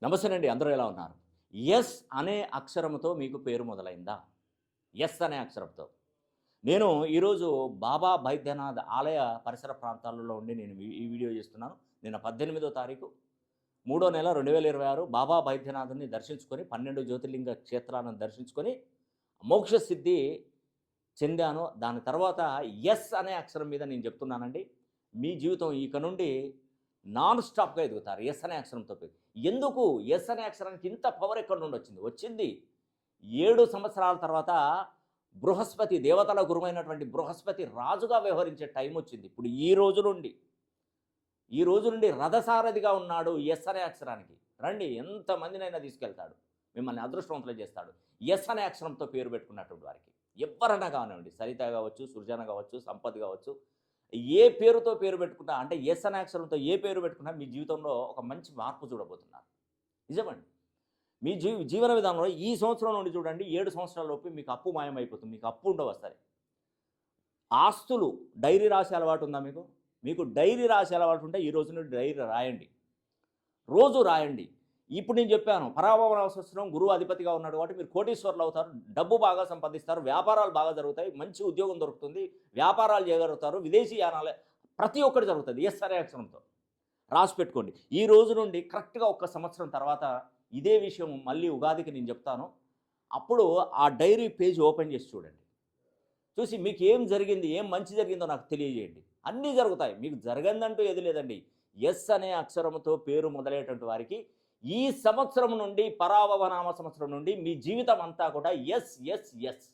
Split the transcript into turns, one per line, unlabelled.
నమస్తేనండి. అందరూ ఎలా ఉన్నారు? ఎస్ అనే అక్షరముతో మీకు పేరు మొదలైందా? ఎస్ అనే అక్షరంతో. నేను ఈరోజు బాబా బైద్యనాథ్ ఆలయ పరిసర ప్రాంతాలలో ఉండి నేను ఈ వీడియో చేస్తున్నాను. నిన్న 18వ తారీఖు, మూడో నెల 2026 బాబా బైద్యనాథుని దర్శించుకొని 12 జ్యోతిర్లింగ క్షేత్రాలను దర్శించుకొని మోక్ష సిద్ధి చెందాను. దాని తర్వాత ఎస్ అనే అక్షరం మీద నేను చెప్తున్నానండి. మీ జీవితం ఇక నుండి నాన్ స్టాప్‌గా ఎదుగుతారు. ఎస్ అనే అక్షరంతో ఎందుకు ఎస్ అనే అక్షరానికి ఇంత పవర్ ఎక్కడి నుండి వచ్చింది? వచ్చింది 7 సంవత్సరాల తర్వాత బృహస్పతి దేవతల గురువైనటువంటి బృహస్పతి రాజుగా వ్యవహరించే టైం వచ్చింది. ఇప్పుడు ఈ రోజు నుండి రథసారథిగా ఉన్నాడు ఎస్ అనే అక్షరానికి. రండి, ఎంతమందినైనా తీసుకెళ్తాడు. మిమ్మల్ని అదృష్టవంతులు చేస్తాడు. ఎస్ అనే అక్షరంతో పేరు పెట్టుకున్నటువంటి వారికి ఎవరైనా కానివ్వండి, సరిత కావచ్చు, సృజన కావచ్చు, సంపత్ కావచ్చు, ఏ పేరుతో పేరు పెట్టుకున్నా, అంటే ఎస్ అనే అక్షరంతో ఏ పేరు పెట్టుకున్నా మీ జీవితంలో ఒక మంచి మార్పు చూడబోతున్నారు. నిజమండి. మీ జీవన విధానంలో ఈ సంవత్సరం నుండి చూడండి, 7 సంవత్సరాల లోపు మీకు అప్పు మాయమైపోతుంది. మీకు అప్పు ఉండవు వస్తాయి. ఆస్తులు, డైరీ రాసే అలవాటు ఉందా మీకు? మీకు డైరీ రాసే అలవాటు ఉంటే ఈ రోజు నుండి డైరీ రాయండి. రోజు రాయండి. ఇప్పుడు నేను చెప్పాను, పరాభవ సంవత్సరం గురువు అధిపతిగా ఉన్నాడు కాబట్టి మీరు కోటీశ్వరులు అవుతారు, డబ్బు బాగా సంపాదిస్తారు, వ్యాపారాలు బాగా జరుగుతాయి, మంచి ఉద్యోగం దొరుకుతుంది, వ్యాపారాలు చేయగలుగుతారు, విదేశీ యానాలు, ప్రతి ఒక్కటి జరుగుతుంది. ఎస్ అనే అక్షరంతో రాసి పెట్టుకోండి. ఈ రోజు నుండి కరెక్ట్గా 1 సంవత్సరం తర్వాత ఇదే విషయం మళ్ళీ ఉగాదికి నేను చెప్తాను. అప్పుడు ఆ డైరీ పేజ్ ఓపెన్ చేసి చూడండి. చూసి మీకు ఏం జరిగింది, ఏం మంచి జరిగిందో నాకు తెలియజేయండి. అన్నీ జరుగుతాయి. మీకు జరగందంటూ ఏది లేదండి. ఎస్ అనే అక్షరంతో పేరు మొదలయ్యేటువంటి వారికి ఈ సంవత్సరం నుండి, పరాభవ నామ సంవత్సరం నుండి మీ జీవితం అంతా కూడా ఎస్ ఎస్ ఎస్.